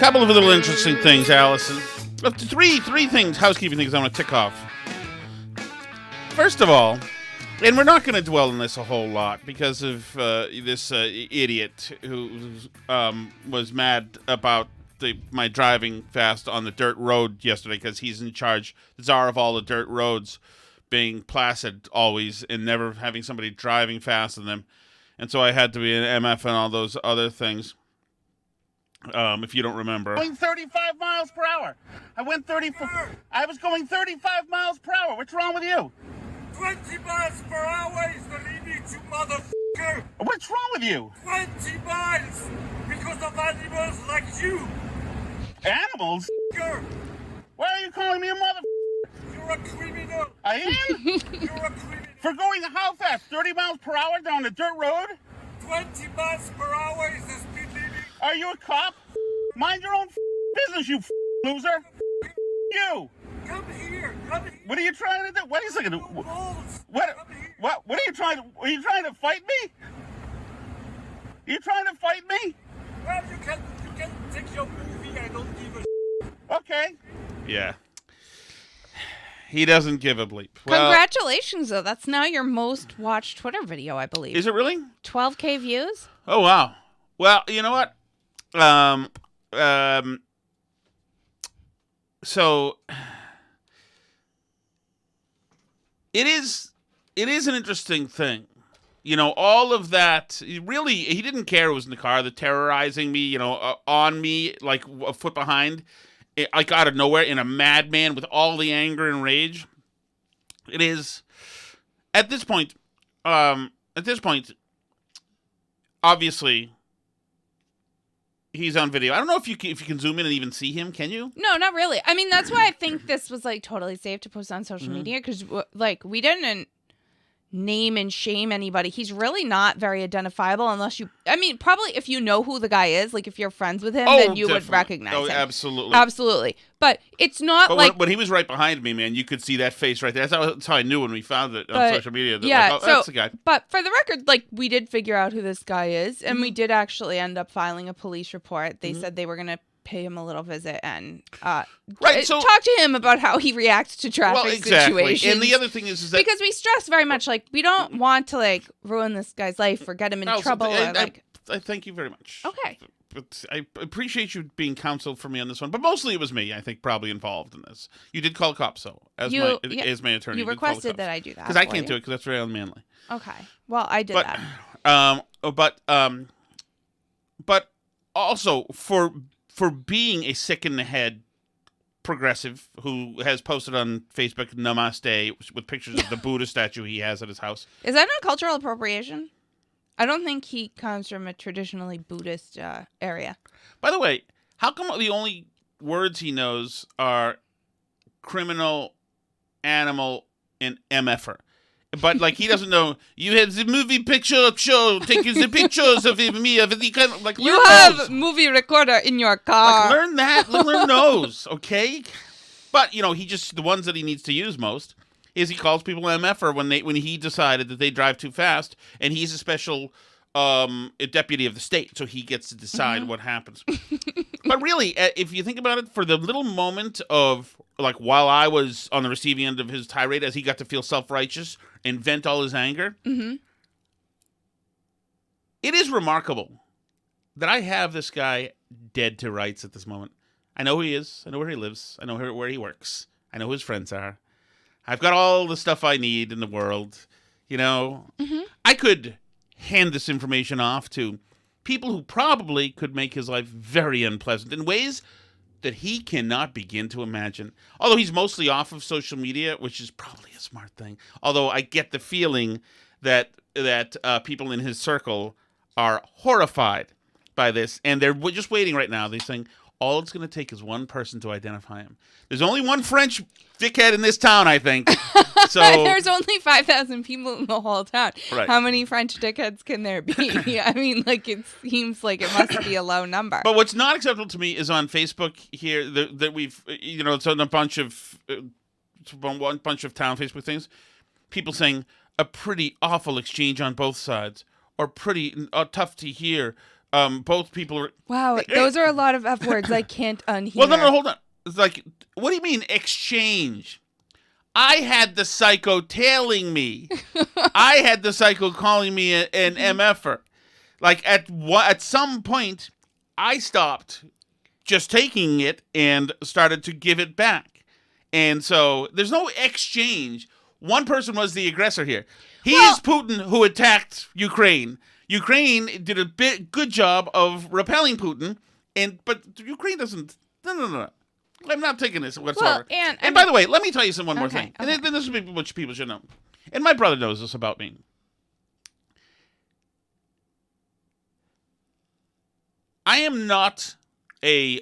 couple of little interesting things, Allison. Three things, housekeeping things I want to tick off. First of all, and we're not going to dwell on this a whole lot because of this idiot who was mad about my driving fast on the dirt road yesterday because he's in charge, the czar of all the dirt roads, being placid always and never having somebody driving fast in them. And so I had to be an MF and all those other things. If you don't remember. Going 35 miles per hour. I was going 35 miles per hour. What's wrong with you? 20 miles per hour is the limit, you motherfucker. What's wrong with you? 20 miles because of animals like you. Animals? Why are you calling me a motherfucker? You're a criminal. I am? You're a criminal. For going how fast? 30 miles per hour down a dirt road? 20 miles per hour is the speed limit. Are you a cop? Mind your own business, you loser. You. Come here. Come here. What are you trying to do? Wait a second. What are you trying to... Are you trying to fight me? Are you trying to fight me? Well, you can take your movie. I don't give a Okay. Yeah. He doesn't give a bleep. Well, congratulations, though. That's now your most watched Twitter video, I believe. Is it really? 12K views? Oh, wow. Well, you know what? So it is an interesting thing. You know, all of that, really, he didn't care who was in the car, the terrorizing me, you know, on me, like a foot behind, like out of nowhere, in a madman with all the anger and rage. It is, at this point, obviously, he's on video. I don't know if you can zoom in and even see him. Can you? No, not really. I mean, that's why I think this was like totally safe to post on social media because like we didn't name and shame anybody. He's really not very identifiable unless you. I mean, probably if you know who the guy is, like if you're friends with him, then you would recognize him. Absolutely, absolutely. But it's not like when he was right behind me, man. You could see that face right there. That's how I knew when we found it on social media. That, yeah, like, that's the guy. But for the record, like we did figure out who this guy is, and we did actually end up filing a police report. They said they were gonna pay him a little visit and talk to him about how he reacts to traffic situations. And the other thing is that because we stress very much, like we don't want to like ruin this guy's life or get him in trouble. I thank you very much. Okay. But I appreciate you being counsel for me on this one. But mostly it was me, I think, probably involved in this. You did call cops, though, as my attorney. You requested that I do that. Because I can't do it because that's very unmanly. Okay. Well, I did that. But also for being a sick in the head progressive who has posted on Facebook Namaste with pictures of the Buddha statue he has at his house. Is that not cultural appropriation? I don't think he comes from a traditionally Buddhist area. By the way, how come the only words he knows are criminal, animal, and MFer? But like he doesn't know. You have the movie picture show, taking the pictures of me of the kind of like. You have movie recorder in your car. Like, learn that. Learn those, okay? But you know, the ones that he needs to use most is he calls people MFer when he decided that they drive too fast, and he's a special deputy of the state, so he gets to decide what happens. But really, if you think about it, for the little moment of like while I was on the receiving end of his tirade, as he got to feel self-righteous and vent all his anger, it is remarkable that I have this guy dead to rights at this moment. I know who he is. I know where he lives. I know where he works. I know who his friends are. I've got all the stuff I need in the world. You know, I could hand this information off to people who probably could make his life very unpleasant in ways that he cannot begin to imagine. Although he's mostly off of social media, which is probably a smart thing. Although I get the feeling that people in his circle are horrified by this, and they're just waiting right now. They're saying, all it's going to take is one person to identify him. There's only one French dickhead in this town, I think. So there's only 5,000 people in the whole town. Right. How many French dickheads can there be? I mean, like it seems like it must be a low number. But what's not acceptable to me is on Facebook here that we've, you know, it's on a bunch of one bunch of town Facebook things. People saying a pretty awful exchange on both sides, or pretty tough to hear. both people are... Wow, those are a lot of F words I can't unhear. Well, no, hold on. It's like, what do you mean exchange? I had the psycho tailing me. I had the psycho calling me an MFer. Like, at some point, I stopped just taking it and started to give it back. And so there's no exchange. One person was the aggressor here. He is Putin who attacked Ukraine. Ukraine did a good job of repelling Putin, but Ukraine doesn't... No. I'm not taking this whatsoever. Well, and by the way, let me tell you one more thing. Okay. And this is what people should know. And my brother knows this about me. I am not a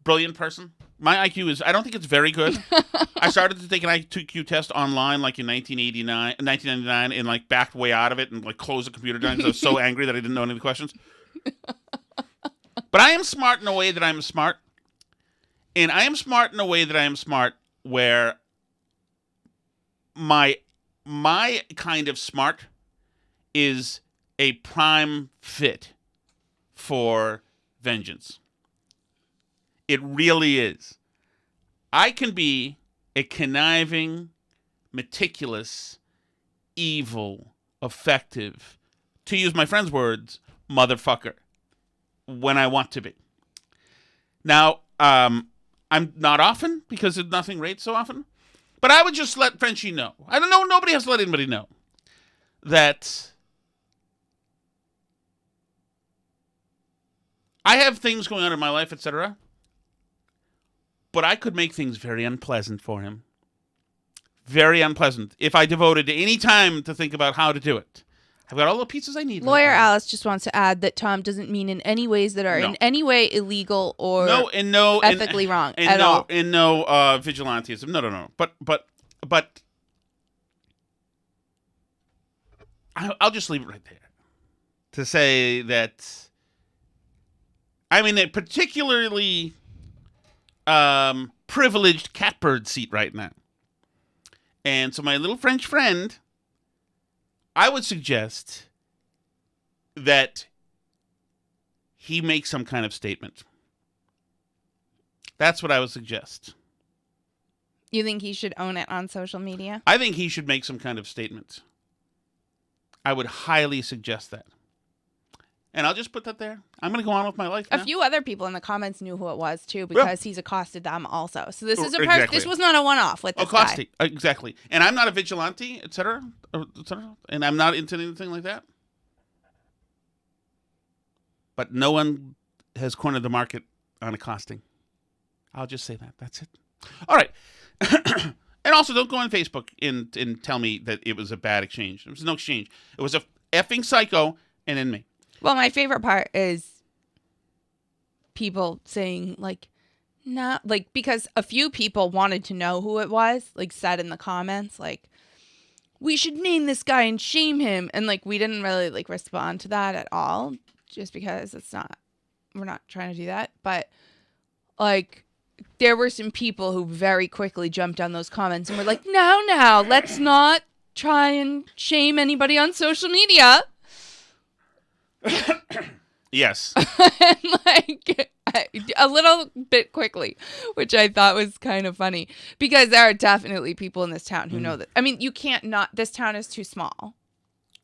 brilliant person. My IQ is, I don't think it's very good. I started to take an IQ test online like in 1999 and like backed way out of it and like closed the computer down because I was so angry that I didn't know any of the questions. But I am smart in a way that I'm smart. And I am smart in a way that I am smart where my kind of smart is a prime fit for vengeance. It really is. I can be a conniving, meticulous, evil, effective, to use my friend's words, motherfucker, when I want to be. Now, I'm not often, because nothing rates so often, but I would just let Frenchie know. I don't know, nobody has to let anybody know that I have things going on in my life, etc., but I could make things very unpleasant for him. Very unpleasant. If I devoted any time to think about how to do it. I've got all the pieces I need. Lawyer Alice just wants to add that Tom doesn't mean in any ways that are in any way illegal or ethically wrong at all. And no vigilantism. No. But I'll just leave it right there to say that I'm in a particularly privileged catbird seat right now. And so my little French friend, I would suggest that he make some kind of statement. That's what I would suggest. You think he should own it on social media? I think he should make some kind of statement. I would highly suggest that. And I'll just put that there. I'm going to go on with my life now. A few other people in the comments knew who it was, too, because he's accosted them also. So this is Exactly. This was not a one-off with this guy. Exactly. And I'm not a vigilante, etc. And I'm not into anything like that. But no one has cornered the market on accosting. I'll just say that. That's it. All right. And also, don't go on Facebook and tell me that it was a bad exchange. There was no exchange. It was a effing psycho and then me. Well, my favorite part is people saying, like, not, like, because a few people wanted to know who it was, like, said in the comments, like, we should name this guy and shame him. And, like, we didn't really, like, respond to that at all, just because we're not trying to do that. But, like, there were some people who very quickly jumped on those comments and were like, no, let's not try and shame anybody on social media. Yes. And like a little bit quickly, which I thought was kind of funny because there are definitely people in this town who know that. I mean, you can't not, this town is too small.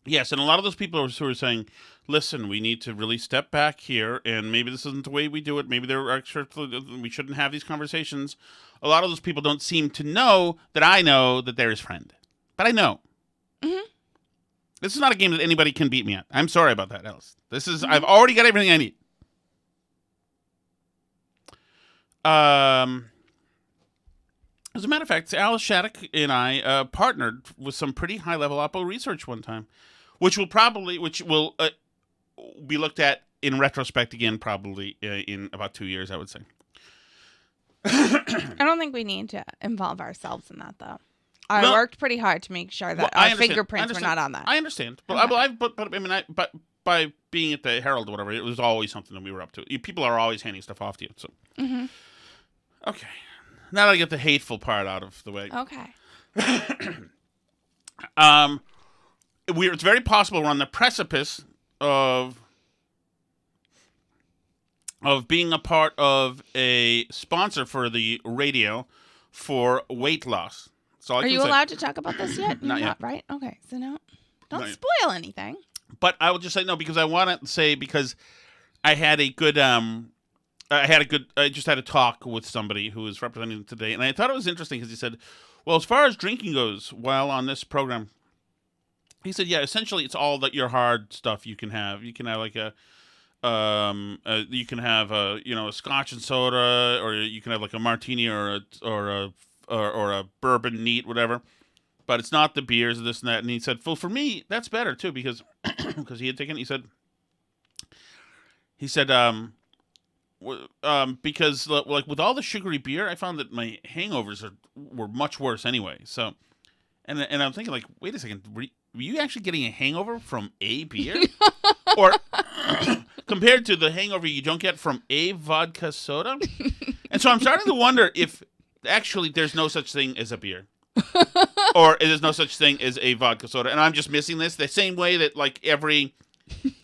Yes, and a lot of those people are sort of saying, listen, we need to really step back here, and maybe this isn't the way we do it. Maybe we shouldn't have these conversations. A lot of those people don't seem to know that I know that they're his friend. But I know. Mm-hmm. This is not a game that anybody can beat me at. I'm sorry about that, Alice. This is, I've already got everything I need. As a matter of fact, Alice Shattuck and I partnered with some pretty high-level Oppo research one time, which will be looked at in retrospect again probably in about 2 years, I would say. I don't think we need to involve ourselves in that, though. I worked pretty hard to make sure that our fingerprints were not on that. I understand, but Okay. but by being at the Herald or whatever, it was always something that we were up to. People are always handing stuff off to you. So, okay, now that I get the hateful part out of the way. Okay. It's very possible we're on the precipice of of being a part of a sponsor for the radio for weight loss. So Are you allowed to talk about this yet? Not You're yet. right? Okay, so no. Don't Not yet. spoil anything. But I will just say no because I want to say because I had a good I just had a talk with somebody who was representing today, and I thought it was interesting because he said, well, as far as drinking goes, while on this program, he said, yeah, essentially it's all that your hard stuff you can have. You can have like you can have a scotch and soda, or you can have like a martini or a bourbon neat, whatever. But it's not the beers, this and that. And he said, well, for me, that's better too because because he had taken. He said because like with all the sugary beer, I found that my hangovers were much worse anyway. So, and I'm thinking like, wait a second, were you actually getting a hangover from a beer, or compared to the hangover you don't get from a vodka soda? And so I'm starting to wonder if actually there's no such thing as a beer, or there's no such thing as a vodka soda, and I'm just missing this the same way that like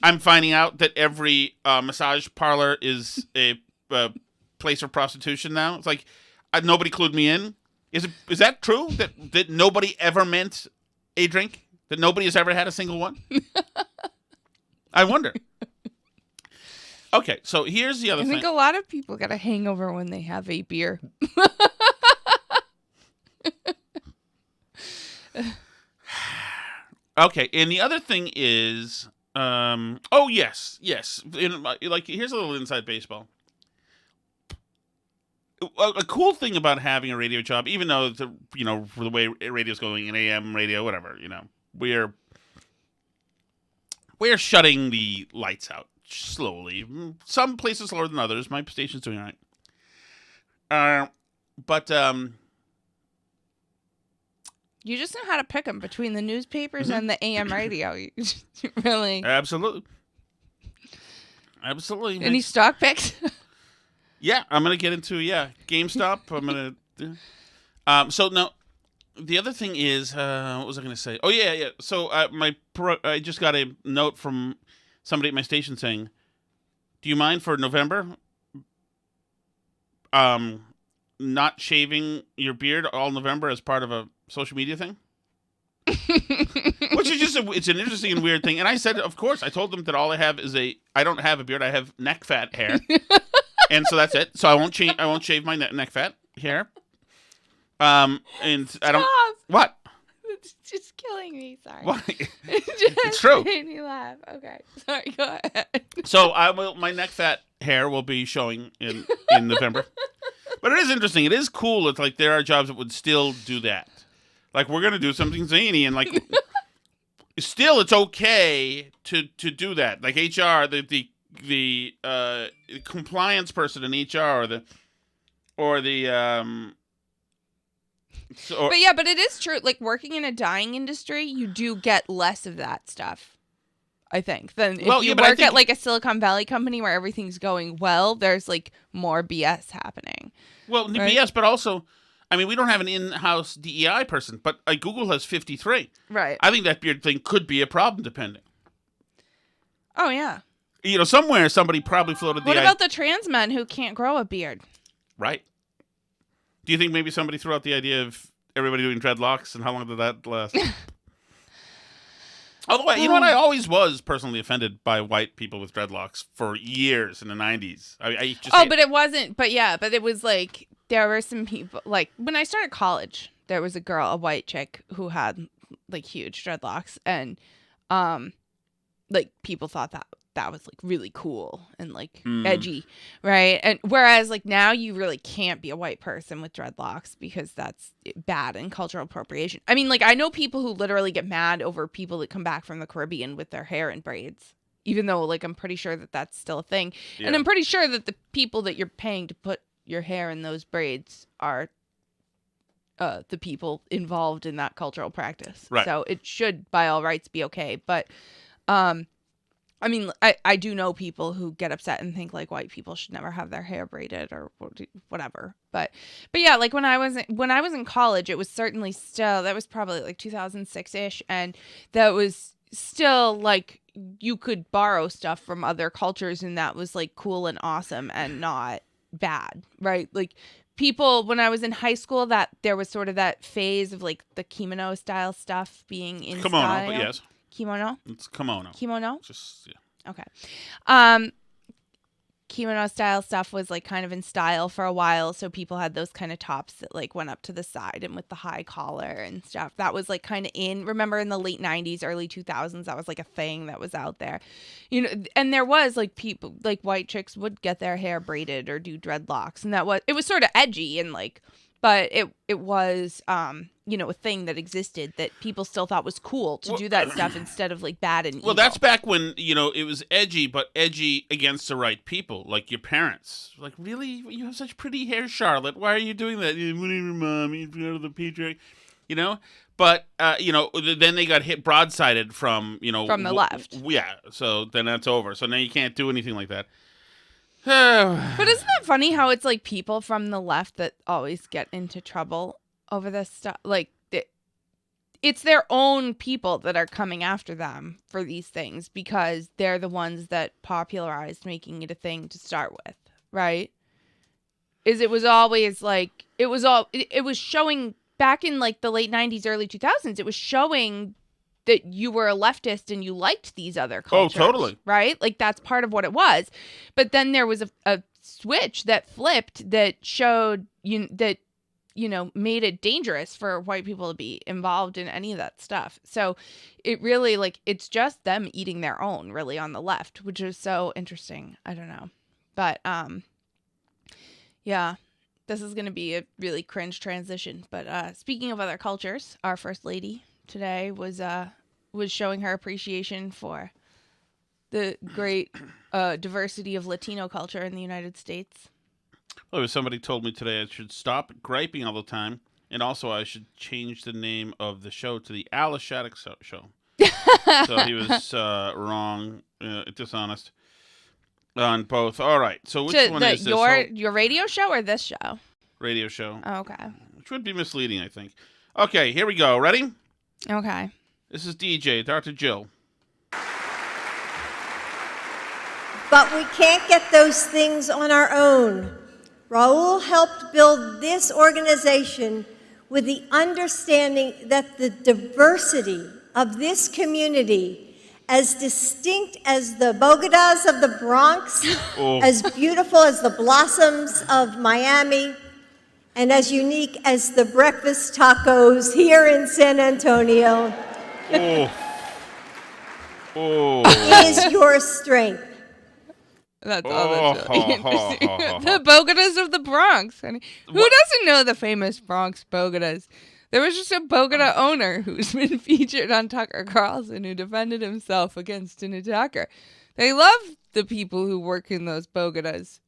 I'm finding out that every massage parlor is a place of prostitution now. It's like nobody clued me in. Is that true? That nobody ever meant a drink? That nobody has ever had a single one? I wonder. Okay, so here's the other thing. I think a lot of people get a hangover when they have a beer. Okay, and the other thing is, oh yes, like here's a little inside baseball. A cool thing about having a radio job, even though for the way radio's going, in AM radio, whatever, we're shutting the lights out slowly. Some places slower than others. My station's doing all right. But you just know how to pick them between the newspapers and the AM radio. You really. Absolutely. Any stock picks? Yeah, I'm gonna get into GameStop. I'm gonna. So now, the other thing is, what was I gonna say? Oh yeah. So I just got a note from somebody at my station saying, "Do you mind for November, not shaving your beard all November as part of a social media thing?" Which is just it's an interesting and weird thing. And I said, of course. I told them that all I have is I don't have a beard. I have neck fat hair. And so that's it. So I won't shave my neck fat hair. And I don't. What? It's just killing me. Sorry. Why? It It's true. made me laugh. Okay. Sorry. Go ahead. So my neck fat hair will be showing in November. But it is interesting. It is cool. It's like there are jobs that would still do that. Like we're gonna do something zany and like. Still, it's okay to do that. Like HR, the compliance person in HR, but it is true. Like working in a dyeing industry, you do get less of that stuff, I think, than if you work at like a Silicon Valley company where everything's going well. There's like more BS happening. Well, right? BS, but also, I mean, we don't have an in-house DEI person, but Google has 53. Right. I think that beard thing could be a problem, depending. Oh yeah. Somewhere somebody probably floated the idea. What about the trans men who can't grow a beard? Right. Do you think maybe somebody threw out the idea of everybody doing dreadlocks, and how long did that last? Although, you know what? I always was personally offended by white people with dreadlocks for years in the 90s. But it wasn't. But yeah, but it was like there were some people, like when I started college, there was a white chick who had like huge dreadlocks, and like people thought that was like really cool and like edgy, right? And whereas like now you really can't be a white person with dreadlocks because that's bad and cultural appropriation. I mean, like I know people who literally get mad over people that come back from the Caribbean with their hair in braids, even though like I'm pretty sure that that's still a thing. Yeah. And I'm pretty sure that the people that you're paying to put your hair in those braids are the people involved in that cultural practice. Right. So it should by all rights be okay. But I mean, I do know people who get upset and think like white people should never have their hair braided or whatever. But yeah, like when I was in college, it was certainly that was probably like 2006-ish, and that was still like you could borrow stuff from other cultures and that was like cool and awesome and not bad, right? Like people, when I was in high school, that there was sort of that phase of like the kimono style stuff being in Kimono, style. but yes. Kimono? It's kimono. Kimono? Just, yeah. Okay. Kimono style stuff was like kind of in style for a while, so people had those kind of tops that like went up to the side and with the high collar and stuff. That was like kind of in. Remember in the late 90s, early 2000s, that was like a thing that was out there. You know, and there was like people, like white chicks would get their hair braided or do dreadlocks, and it was sort of edgy and like, but it was you know, a thing that existed that people still thought was cool to do that stuff instead of like bad and evil. Well, that's back when, you know, it was edgy, but edgy against the right people, like your parents. Like, really? You have such pretty hair, Charlotte. Why are you doing that? Whatever, Mom. You go to the patriarch. You know? But, you know, then they got hit broadsided from, you know. From the left. Yeah, so then that's over. So now you can't do anything like that. But isn't that funny how it's like people from the left that always get into trouble over this stuff? Like, it's their own people that are coming after them for these things because they're the ones that popularized making it a thing to start with, right? It was always like, it was showing back in like the late 90s, early 2000s, it was showing that you were a leftist and you liked these other cultures. Oh, totally. Right? Like that's part of what it was. But then there was a switch that flipped that showed you know, made it dangerous for white people to be involved in any of that stuff. So it really like, it's just them eating their own really on the left, which is so interesting. I don't know. But, yeah, this is going to be a really cringe transition. But, speaking of other cultures, our first lady today was showing her appreciation for the great, diversity of Latino culture in the United States. Well, somebody told me today I should stop griping all the time, and also I should change the name of the show to the Alice Shattuck Show. So he was wrong, dishonest on both. All right, so which one is this? Your radio show or this show? Radio show. Oh, okay. Which would be misleading, I think. Okay, here we go. Ready? Okay. This is DJ, Dr. Jill. But we can't get those things on our own. Raul helped build this organization with the understanding that the diversity of this community, as distinct as the Boe-Deh-Gaz of the Bronx, as beautiful as the blossoms of Miami, and as unique as the breakfast tacos here in San Antonio, is your strength. That's all that's really interesting. The Boe-Deh-Gaz of the Bronx. I mean, who doesn't know the famous Bronx Boe-Deh-Gaz? There was just a Boe-Deh owner who's been featured on Tucker Carlson who defended himself against an attacker. They love the people who work in those Boe-Dehs.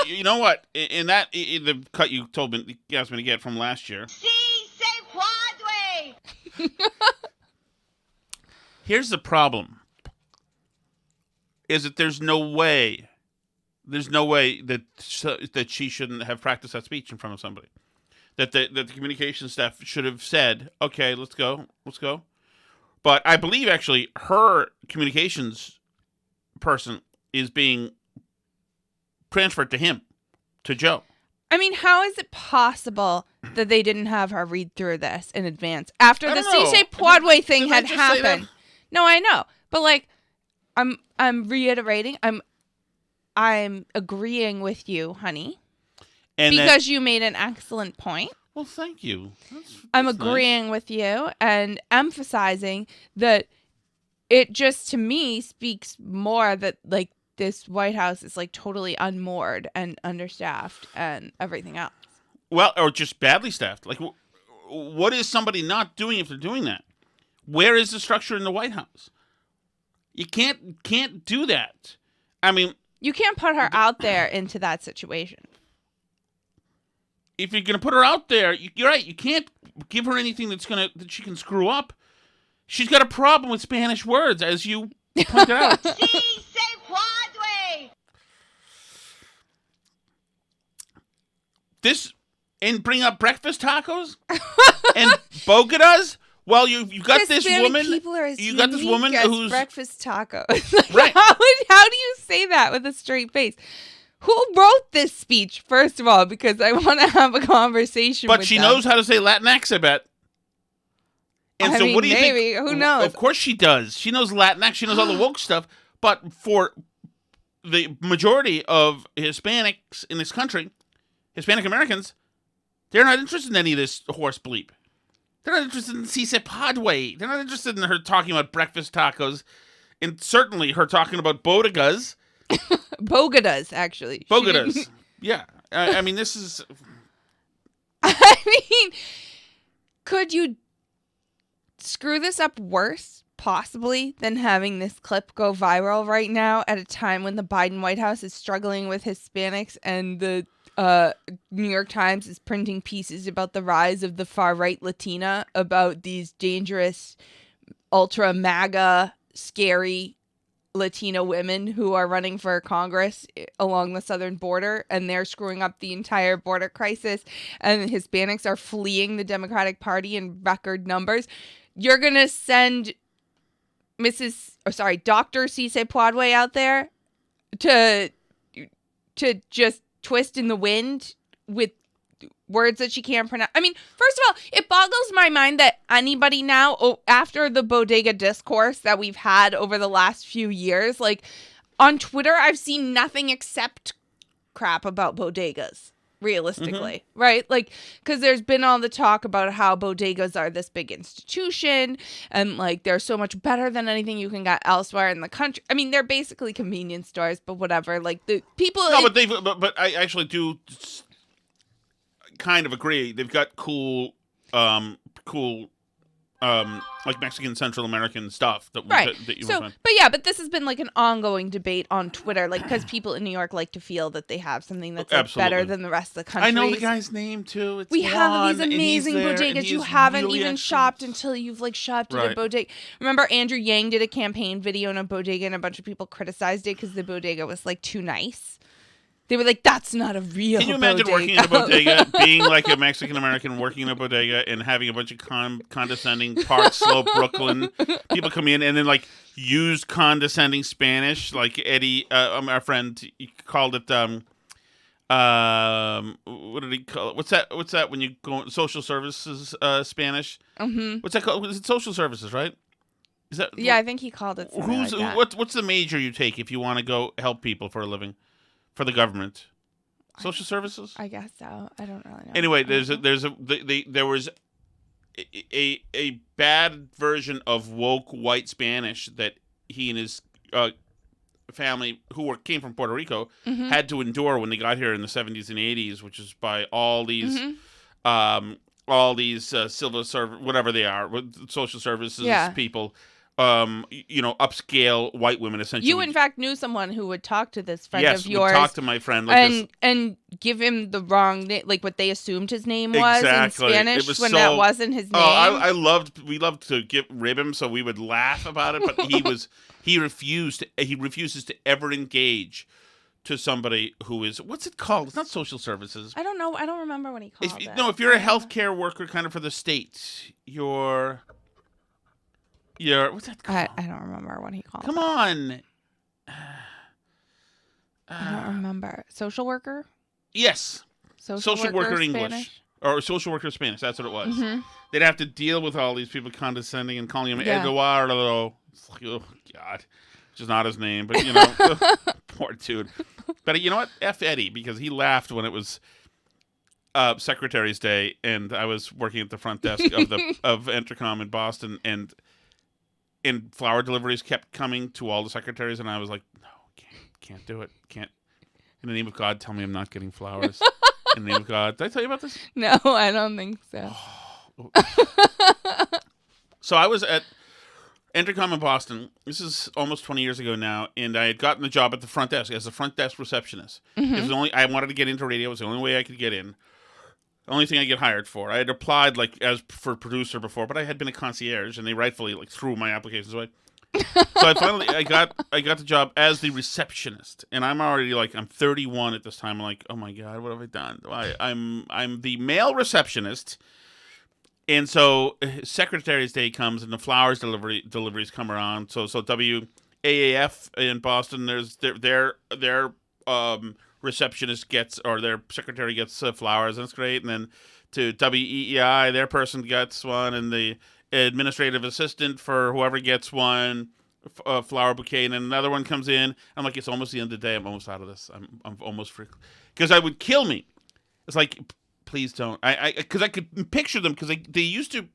You know what? The cut you asked me to get from last year. Here's the problem. Is that there's no way that she shouldn't have practiced that speech in front of somebody. That the communication staff should have said, okay, let's go. But I believe actually her communications person is being transferred to him, to Joe. I mean, how is it possible that they didn't have her read through this in advance after the CJ Podway thing had happened? No, I know, but like, I'm reiterating. I'm agreeing with you, honey, because you made an excellent point. Well, thank you. I'm agreeing with you and emphasizing that it just to me speaks more that like this White House is like totally unmoored and understaffed and everything else. Well, or just badly staffed. Like, what is somebody not doing if they're doing that? Where is the structure in the White House? You can't do that. I mean, you can't put her out there into that situation. If you're gonna put her out there, you're right. You can't give her anything that she can screw up. She's got a problem with Spanish words, as you pointed out. This and bring up breakfast tacos and Boe-Deh-Gaz. Well, you got this Hispanic woman. people are as You got this unique woman as who's breakfast tacos. Like, Right. How do you say that with a straight face? Who wrote this speech? First of all, because I want to have a conversation. But with she them. knows how to say Latinx, I bet. And I so, mean, what do you maybe. think? Who knows? Of course, she does. She knows Latinx. She knows all the woke stuff. But for the majority of Hispanics in this country, Hispanic Americans, they're not interested in any of this horse bleep. They're not interested in Cise Padway. They're not interested in her talking about breakfast tacos, and certainly her talking about Boe-Deh-Gaz. Boe-Deh-Gaz, actually. She Boe-Deh-Gaz. didn't- Yeah. I mean, this is... I mean, could you screw this up worse, possibly, than having this clip go viral right now at a time when the Biden White House is struggling with Hispanics and the New York Times is printing pieces about the rise of the far-right Latina, about these dangerous, ultra MAGA, scary Latino women who are running for Congress along the southern border, and they're screwing up the entire border crisis, and Hispanics are fleeing the Democratic Party in record numbers. You're going to send Dr. Cise Padway out there to just twist in the wind with words that she can't pronounce. I mean, first of all, it boggles my mind that anybody now, after the bodega discourse that we've had over the last few years, like on Twitter, I've seen nothing except crap about bodegas, realistically, right? Like, because there's been all the talk about how bodegas are this big institution and like they're so much better than anything you can get elsewhere in the country. I mean, they're basically convenience stores, but whatever. Like the people. No, but I actually do kind of agree. They've got cool, like Mexican Central American stuff that that you so, find. but this has been like an ongoing debate on Twitter, like because people in New York like to feel that they have something that's like, better than the rest of the country. I know the guy's name too. It's we have Juan, these and he's amazing there, and bodegas. he's You haven't really even excellent. shopped until you've like shopped at a Right. bodega. Remember Andrew Yang did a campaign video in a bodega and a bunch of people criticized it because the bodega was like too nice. They were like, that's not a real Can you imagine bodega. working in a bodega, being like a Mexican American working in a bodega, and having a bunch of condescending Park Slope, Brooklyn people come in and then like use condescending Spanish, like Eddie, our friend, he called it. What did he call it? What's that when you go social services Spanish? Mm-hmm. What's that called? Is it social services, right? Is that Yeah, I think he called it something like that. what's the major you take if you want to go help people for a living? For the government, social services. I guess so. I don't really know. Anyway, there was a bad version of woke white Spanish that he and his family, who came from Puerto Rico, had to endure when they got here in the 70s and 80s, which is by all these civil service, whatever they are, social services people. Upscale white women essentially. You, in fact, knew someone who would talk to this friend yes, of yours. Yes, talk to my friend like this. And give him the wrong name, like what they assumed his name was Exactly. in Spanish It was when so- that wasn't his name. We loved to rib him, so we would laugh about it, but he refuses to ever engage to somebody who is, what's it called? It's not social services. I don't know. I don't remember what he called it. No, if you're a healthcare worker kind of for the state, you're what's that called? I don't remember what he called Come it. on. I don't remember. Social worker? Yes. Social worker English. Spanish? Or social worker Spanish. That's what it was. Mm-hmm. They'd have to deal with all these people condescending and calling him Yeah. Eduardo. It's like, oh, God. Which is not his name, but, poor dude. But you know what? F Eddie, because he laughed when it was Secretary's Day, and I was working at the front desk of Entercom in Boston, and flower deliveries kept coming to all the secretaries, and I was like, no, can't do it. Can't. In the name of God, tell me I'm not getting flowers. In the name of God. Did I tell you about this? No, I don't think so. So I was at Entercom in Boston. This is almost 20 years ago now, and I had gotten the job at the front desk as a front desk receptionist. It was I wanted to get into radio. It was the only way I could get in. The only thing I get hired for. I had applied as for producer before, but I had been a concierge, and they rightfully threw my applications away. So I got the job as the receptionist, and I'm already I'm 31 at this time. I'm like, oh my God, what have I done? I'm the male receptionist And so Secretary's Day comes and the flowers deliveries come around. So WAAF in Boston, there's their receptionist gets, or their secretary gets flowers, and it's great. And then to WEEI, their person gets one, and the administrative assistant for whoever gets one flower bouquet, and then another one comes in. I'm like, it's almost the end of the day. I'm almost out of this. I'm almost free, because I would kill me. It's like, please don't. Because I could picture them, because they used to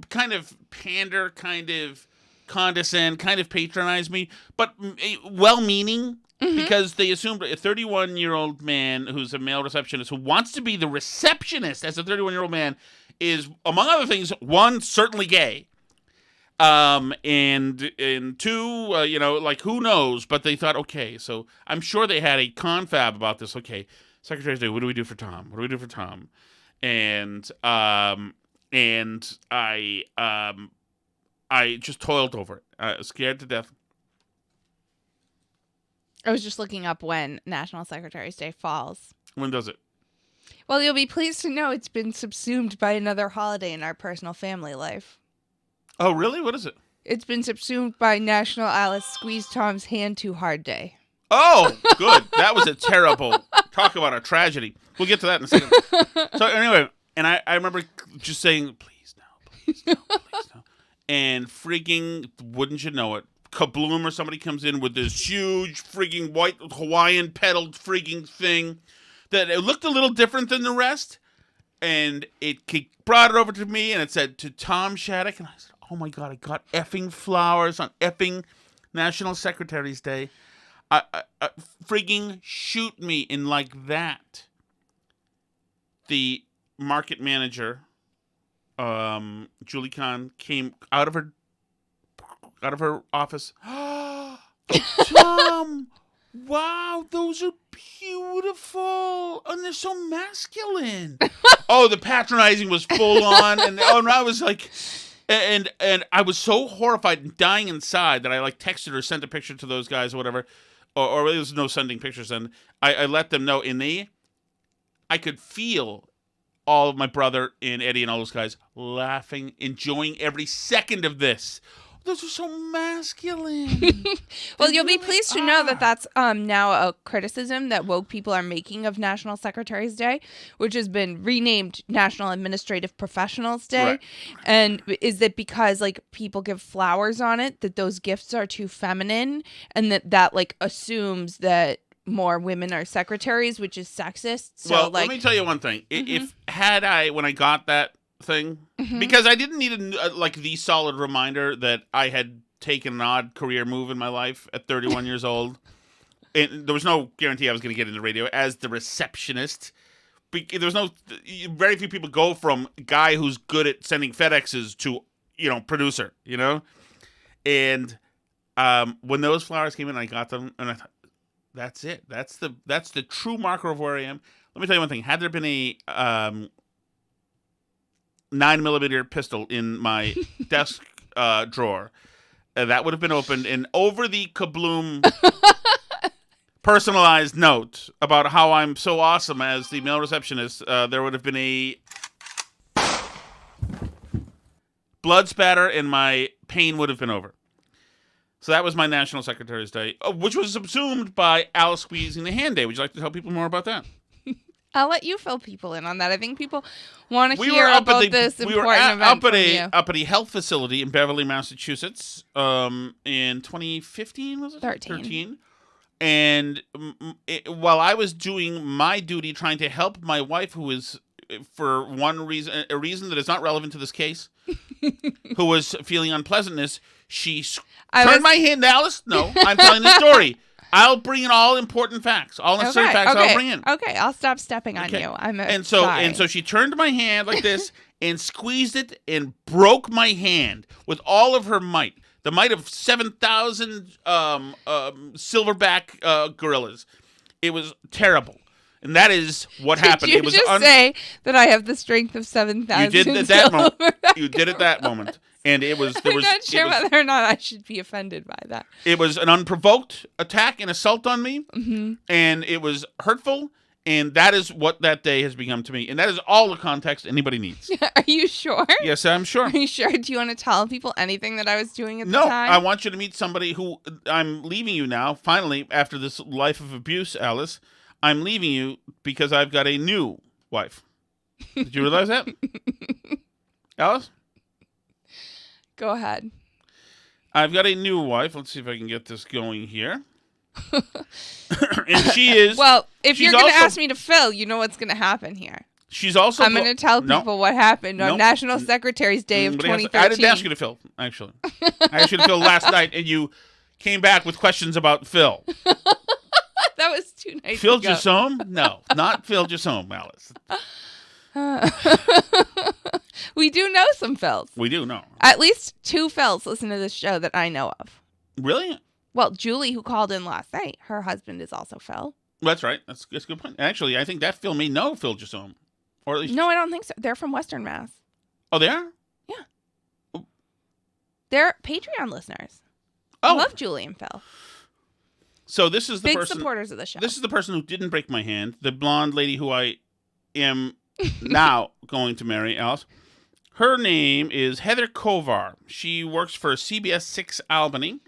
kind of pander, kind of condescend, kind of patronize me, but well-meaning. Because they assumed a 31-year-old man who's a male receptionist who wants to be the receptionist as a 31-year-old man is, among other things, one, certainly gay. And two, like, who knows? But they thought, okay, so I'm sure they had a confab about this. Okay, Secretary's Day, what do we do for Tom? What do we do for Tom? And I just toiled over it, scared to death. I was just looking up when National Secretary's Day falls. When does it? Well, you'll be pleased to know it's been subsumed by another holiday in our personal family life. Oh, really? What is it? It's been subsumed by National Alice Squeeze Tom's Hand Too Hard Day. Oh, good. That was a terrible, talk about a tragedy. We'll get to that in a second. So anyway, and I remember just saying, please no. And freaking, wouldn't you know it, kabloom, or somebody comes in with this huge freaking white Hawaiian pedaled freaking thing that it looked a little different than the rest, and it brought it over to me, and it said, to Tom Shattuck, and I said, oh my God, I got effing flowers on effing National Secretary's Day. Freaking shoot me in like that. The market manager, Julie Kahn, came out of her office. Tom, wow, those are beautiful, and they're so masculine. Oh, the patronizing was full on, and I was like, and I was so horrified and dying inside that I like texted or sent a picture to those guys or whatever, or there was no sending pictures, and I let them know, and I could feel all of my brother and Eddie and all those guys laughing, enjoying every second of this. Those are so masculine. Well, you'll be pleased to know that that's now a criticism that woke people are making of National Secretary's Day, which has been renamed National Administrative Professionals Day. Right. And is that because, like, people give flowers on it, that those gifts are too feminine, and that like, assumes that more women are secretaries, which is sexist. So, well, let me tell you one thing. If when I got that thing, because I didn't need the solid reminder that I had taken an odd career move in my life at 31 years old, and there was no guarantee I was going to get into radio as the receptionist. There's very few people go from guy who's good at sending FedExes to producer, and when those flowers came in, I got them, and I thought, that's it. That's the true marker of where I am. Let me tell you one thing. Had there been a 9mm pistol in my desk drawer, that would have been opened, and over the kabloom personalized note about how I'm so awesome as the male receptionist, there would have been a blood spatter, and my pain would have been over. So that was my National Secretary's Day, which was subsumed by Alice Squeezing the Hand Day. Would you like to tell people more about that? I'll let you fill people in on that. I think people want to hear about this important event from you. Up at a health facility in Beverly, Massachusetts, in 2015, was it? 13. And while I was doing my duty trying to help my wife, who was, for one reason, a reason that is not relevant to this case, who was feeling unpleasantness, she turned my hand, Alice. No, I'm telling the story. I'll bring in all important facts, all necessary facts. I'll bring in. Okay, I'll stop stepping on you. And so she turned my hand like this and squeezed it and broke my hand with all of her might, the might of 7,000 silverback gorillas. It was terrible. And that is what happened. Did you just say that I have the strength of 7,000? You did at that moment. You did at that moment. And I'm not sure whether or not I should be offended by that. It was an unprovoked attack and assault on me, and it was hurtful, And that is what that day has become to me. And that is all the context anybody needs. Are you sure? Yes, I'm sure. Are you sure? Do you want to tell people anything that I was doing at the No, time? I want you to meet somebody who I'm leaving you now. Finally, after this life of abuse, Alice, I'm leaving you because I've got a new wife. Did you realize that? Alice? Go ahead. I've got a new wife. Let's see if I can get this going here. And she is... Well, if you're going to also- ask me to fill, you know what's going to happen here. She's also... I'm going to tell people what happened on National Secretary's Day of 2013. I didn't ask you to fill, actually. I asked you to fill last night, and you came back with questions about Phil. That was too nice. Phil Gisome? No, not Phil Gisome, Alice. We do know some Phils. We do know. At least 2 Phils listen to this show that I know of. Really? Well, Julie, who called in last night, her husband is also Phil. That's right. That's a good point. Actually, I think that Phil may know Phil Gisome. Or at least... No, I don't think so. They're from Western Mass. Oh, they are? Yeah. They're Patreon listeners. Oh. I love Julie and Phil. So this is the Big person... supporters of the show. This is the person who didn't break my hand. The blonde lady who I am now going to marry, Alice. Her name is Heather Kovar. She works for CBS 6 Albany.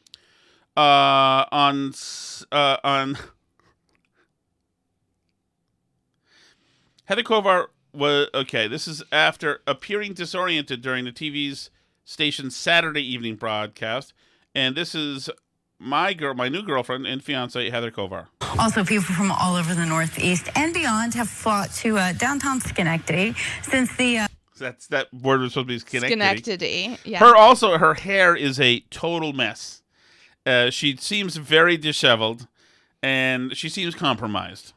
On Heather Kovar was okay. This is after appearing disoriented during the TV's station's Saturday evening broadcast, and this is my new girlfriend and fiance, Heather Kovar. Also, people from all over the Northeast and beyond have flocked to downtown Schenectady since the. That word was supposed to be Schenectady. Yeah. Her hair is a total mess. She seems very disheveled, and she seems compromised.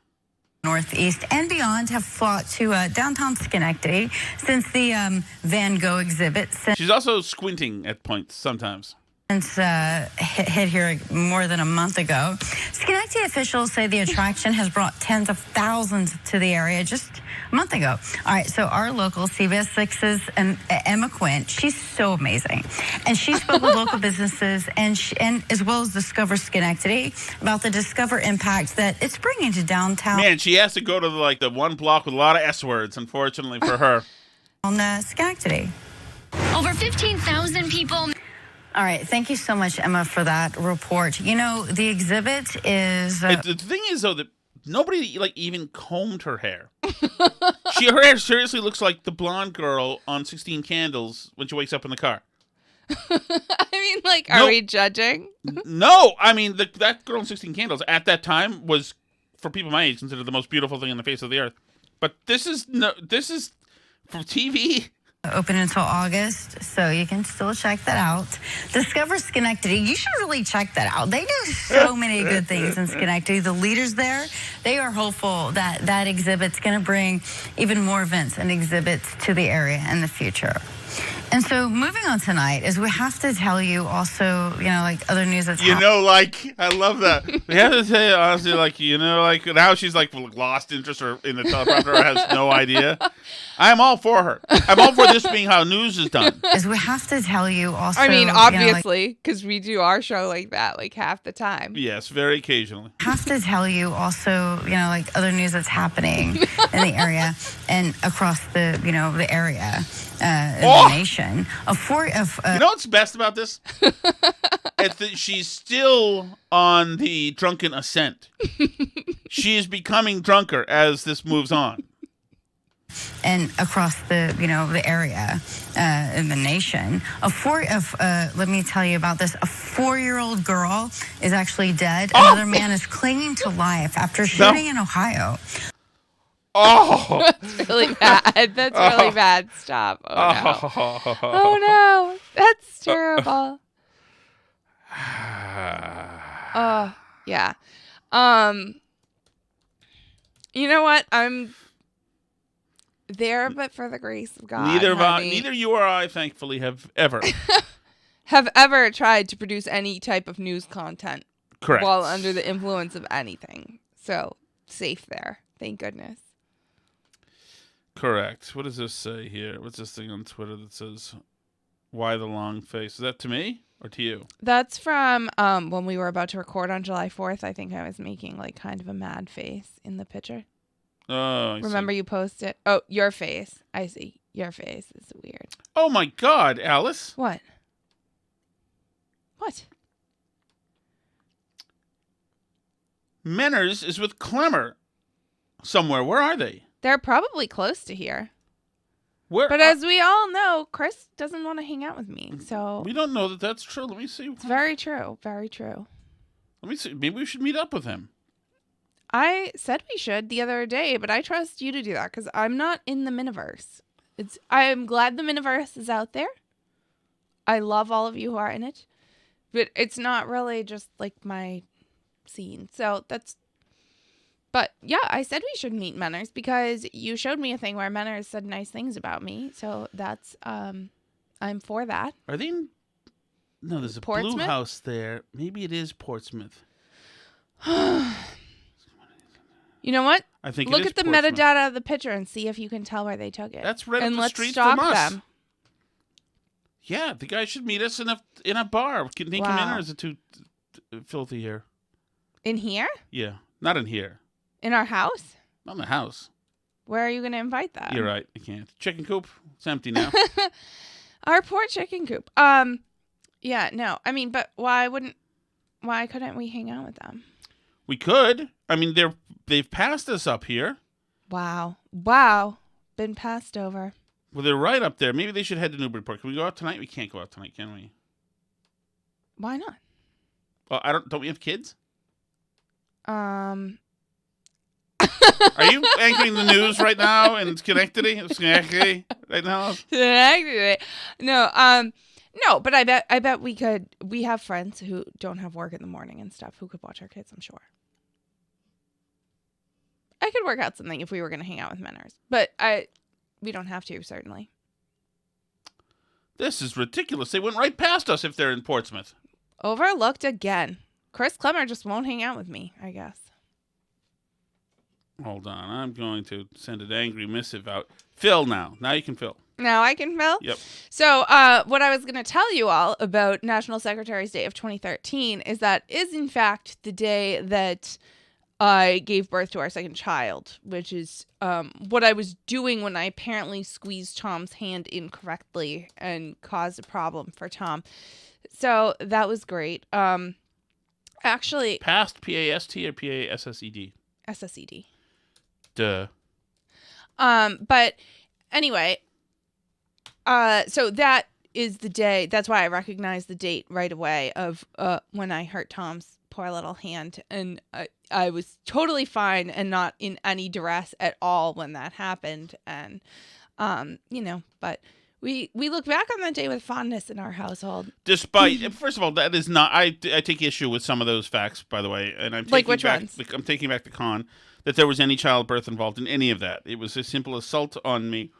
Northeast and beyond have flocked to downtown Schenectady since the Van Gogh exhibit. She's also squinting at points sometimes. Hit here more than a month ago. Schenectady officials say the attraction has brought tens of thousands to the area just a month ago. All right, so our local CBS 6's Emma Quinn, she's so amazing. And she spoke with local businesses and as well as Discover Schenectady about the Discover impact that it's bringing to downtown. Man, she has to go to the one block with a lot of S words, unfortunately for her. On Schenectady. Over 15,000 people. All right. Thank you so much, Emma, for that report. You know, the exhibit is... The thing is, though, that nobody, even combed her hair. Her hair seriously looks like the blonde girl on 16 Candles when she wakes up in the car. I mean, are we judging? No. I mean, that girl on 16 Candles at that time was, for people my age, considered the most beautiful thing on the face of the earth. But this is for TV... Open until August, so you can still check that out. Discover Schenectady, you should really check that out. They do so many good things in Schenectady. The leaders there, they are hopeful that exhibit's going to bring even more events and exhibits to the area in the future. And so moving on tonight is we have to tell you also, other news that's happening. I love that. We have to tell you honestly, now she's lost interest or in the teleprompter or has no idea. I'm all for her. I'm all for this being how news is done. Is we have to tell you also. I mean, obviously, because we do our show like that, half the time. Yes, very occasionally. Have to tell you also, other news that's happening in the area and across the, the area, in the nation. You know what's best about this? It's that she's still on the drunken ascent. She is becoming drunker as this moves on. And across the, the area, in the nation, let me tell you about this. A 4-year-old girl is actually dead. Another man is clinging to life after shooting in Ohio. Oh, that's really bad. That's really bad. Stop. Oh no. Oh no. That's terrible. Oh, yeah. You know what? I'm there, but for the grace of God. Neither you or I, thankfully, have ever tried to produce any type of news content. Correct. While under the influence of anything. So safe there. Thank goodness. Correct. What does this say here? What's this thing on Twitter that says, "Why the long face"? Is that to me or to you? That's from when we were about to record on July 4th. I think I was making kind of a mad face in the picture. Oh, I Remember see. you posted? Oh, your face. I see. Your face is weird. Oh, my God, Alice. What? What? Menners is with Clemmer somewhere. Where are they? They're probably close to here. Where? But as we all know, Chris doesn't want to hang out with me. So We don't know that that's true. Let me see. it's very true. Very true. Let me see. Maybe we should meet up with him. I said we should the other day, but I trust you to do that because I'm not in the Miniverse. I'm glad the Miniverse is out there. I love all of you who are in it. But it's not really just like my scene. So that's... But yeah, I said we should meet Menners because you showed me a thing where Menners said nice things about me. So that's... I'm for that. Are they in... No, there's a blue Portsmouth? house there. Maybe it is Portsmouth. You know what? I think Look it is at the Portsmouth. metadata of the picture and see if you can tell where they took it. That's right up and the let's street stalk from us. them. Yeah, the guy should meet us in a bar. Can they come in, Wow. or is it too filthy here? In here? Yeah, not in here. In our house? Not in the house. Where are you going to invite them? You're right. I can't. Chicken coop. It's empty now. Our poor chicken coop. Yeah, no. I mean, but why couldn't we hang out with them? We could. I mean, they've passed us up here. Wow. Been passed over. Well, they're right up there. Maybe they should head to Newburyport. Can we go out tonight? We can't go out tonight, can we? Why not? Well, don't we have kids? Are Are you anchoring the news right now in Schenectady right now? No, but I bet we could. We have friends who don't have work in the morning and stuff who could watch our kids, I'm sure. I could work out something if we were going to hang out with Menners, but we don't have to, certainly. This is ridiculous. They went right past us if they're in Portsmouth. Overlooked again. Chris Clemmer just won't hang out with me, I guess. Hold on. I'm going to send an angry missive out. Phil now. Now you can fill. Now I can, Phil? Yep. So what I was going to tell you all about National Secretary's Day of 2013 is that is, in fact, the day that I gave birth to our second child, which is what I was doing when I apparently squeezed Tom's hand incorrectly and caused a problem for Tom. So that was great. Actually... Past P-A-S-T or P-A-S-S-E-D? SSED. Duh. But anyway, so that is the day. That's why I recognized the date right away of when I hurt Tom's poor little hand, and I was totally fine and not in any duress at all when that happened. And but we look back on that day with fondness in our household. Despite, first of all, that is not. I take issue with some of those facts, by the way, and I'm taking Like which back. ones? I'm taking back the con that there was any childbirth involved in any of that. It was a simple assault on me.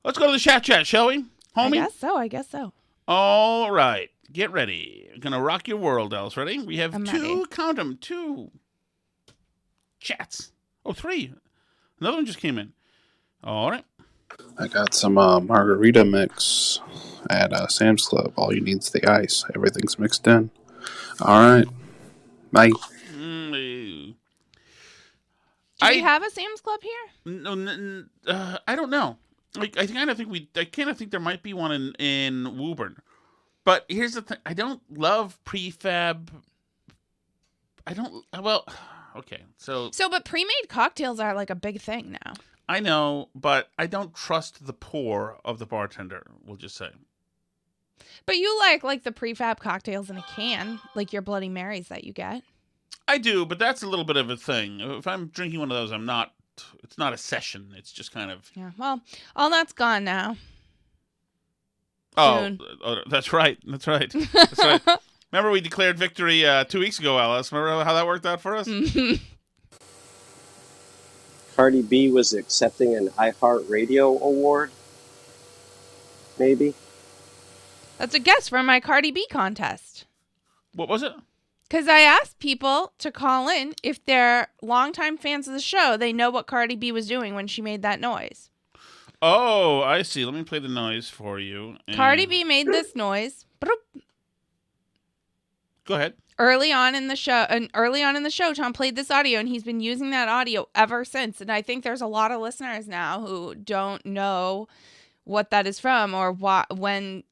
Let's go to the chat, shall we, homie? I guess so. All right, get ready. I'm gonna rock your world, Alice. Ready? We have I'm two. ready. Count them. 2 chats. Oh, 3. Another one just came in. All right. I got some margarita mix at Sam's Club. All you need is the ice. Everything's mixed in. All right. Bye. Do we have a Sam's Club here? No, I don't know. Like, I kind of think there might be one in Woburn. But here's the thing: I don't love prefab. Okay, so But pre-made cocktails are like a big thing now. I know, but I don't trust the pour of the bartender. We'll just say. But you like the prefab cocktails in a can, like your Bloody Marys that you get. I do, but that's a little bit of a thing. If I'm drinking one of those, it's not a session. It's just kind of... Yeah, well, all that's gone now. Oh, Soon. that's right. That's right. Remember we declared victory 2 weeks ago, Alice. Remember how that worked out for us? Cardi B was accepting an iHeartRadio award? Maybe? That's a guess from my Cardi B contest. What was it? Because I asked people to call in if they're longtime fans of the show. They know what Cardi B was doing when she made that noise. Oh, I see. Let me play the noise for you. Cardi B made this noise. Go ahead. Early on in the show, Tom played this audio, and he's been using that audio ever since. And I think there's a lot of listeners now who don't know what that is from or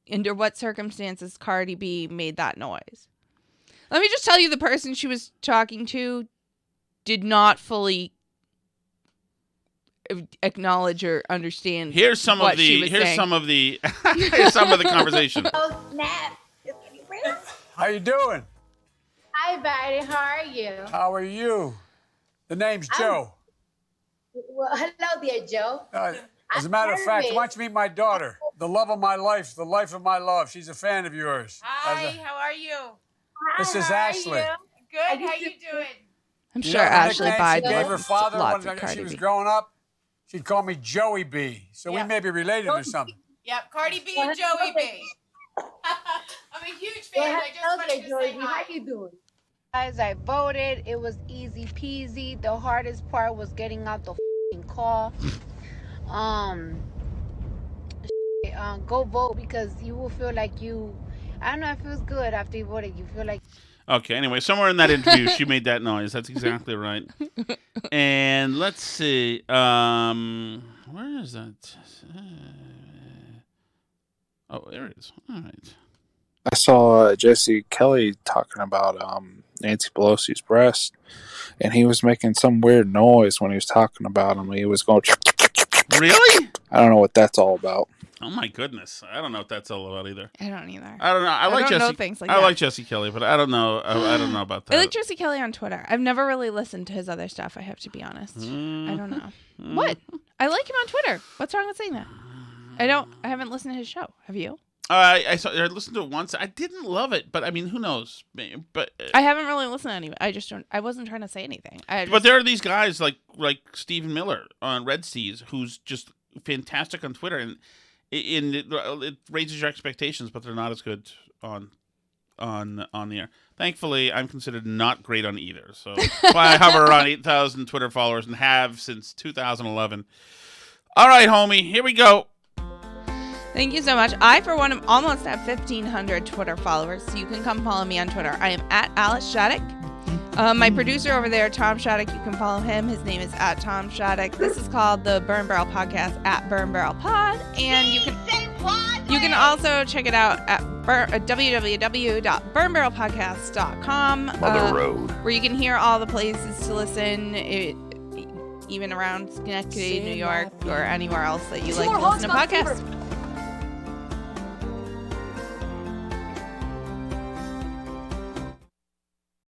under what circumstances Cardi B made that noise. Let me just tell you, the person she was talking to did not fully acknowledge or understand. Here's some of the conversation. Oh snap! How you doing? Hi, buddy. How are you? How are you? The name's Joe. Well, hello there, Joe. As a matter of fact, why don't you meet my daughter, the love of my life, the life of my love. She's a fan of yours. Hi, how are you? This is Ashley. Good. How you doing? I'm You sure know the Ashley nickname buys she gave her father lots when of Cardi she was B. growing up? She'd call me Joey B. So we Yeah. may be related or something. Yep, Cardi B and Joey B. I'm a huge fan. I just wanted to say hi. How you doing? As I voted, it was easy peasy. The hardest part was getting out the f***ing call. Go vote because you will feel like you. I don't know. It feels good after you voted. You feel like. Okay, anyway, somewhere in that interview, she made that noise. That's exactly right. And let's see. Where is that? Oh, there it is. All right. I saw Jesse Kelly talking about Nancy Pelosi's breast, and he was making some weird noise when he was talking about him. He was going. Really? I don't know what that's all about. Oh my goodness! I don't know what that's all about either. I don't either. I don't know. I like don't Jesse. know things like I that. like Jesse Kelly, but I don't know. I don't know about that. I like Jesse Kelly on Twitter. I've never really listened to his other stuff. I have to be honest. I don't know. What? I like him on Twitter. What's wrong with saying that? I haven't listened to his show. Have you? I listened to it once. I didn't love it, but I mean, who knows? But I haven't really listened to any. I just don't. I wasn't trying to say anything. But there are these guys like Stephen Miller on Red Seas, who's just fantastic on Twitter, and it raises your expectations, but they're not as good on the air. Thankfully, I'm considered not great on either, so I hover around 8,000 Twitter followers and have since 2011. All right, homie, here we go. Thank you so much. I, for one, am almost at 1,500 Twitter followers, so you can come follow me on Twitter. I am at Alice Shattuck. My producer over there, Tom Shattuck, you can follow him. His name is at Tom Shattuck. This is called the Burn Barrel Podcast at Burn Barrel Pod, and you can also check it out at www.burnbarrelpodcast.com, where you can hear all the places to listen, even around Schenectady, New York, or anywhere else that you like to listen to podcasts.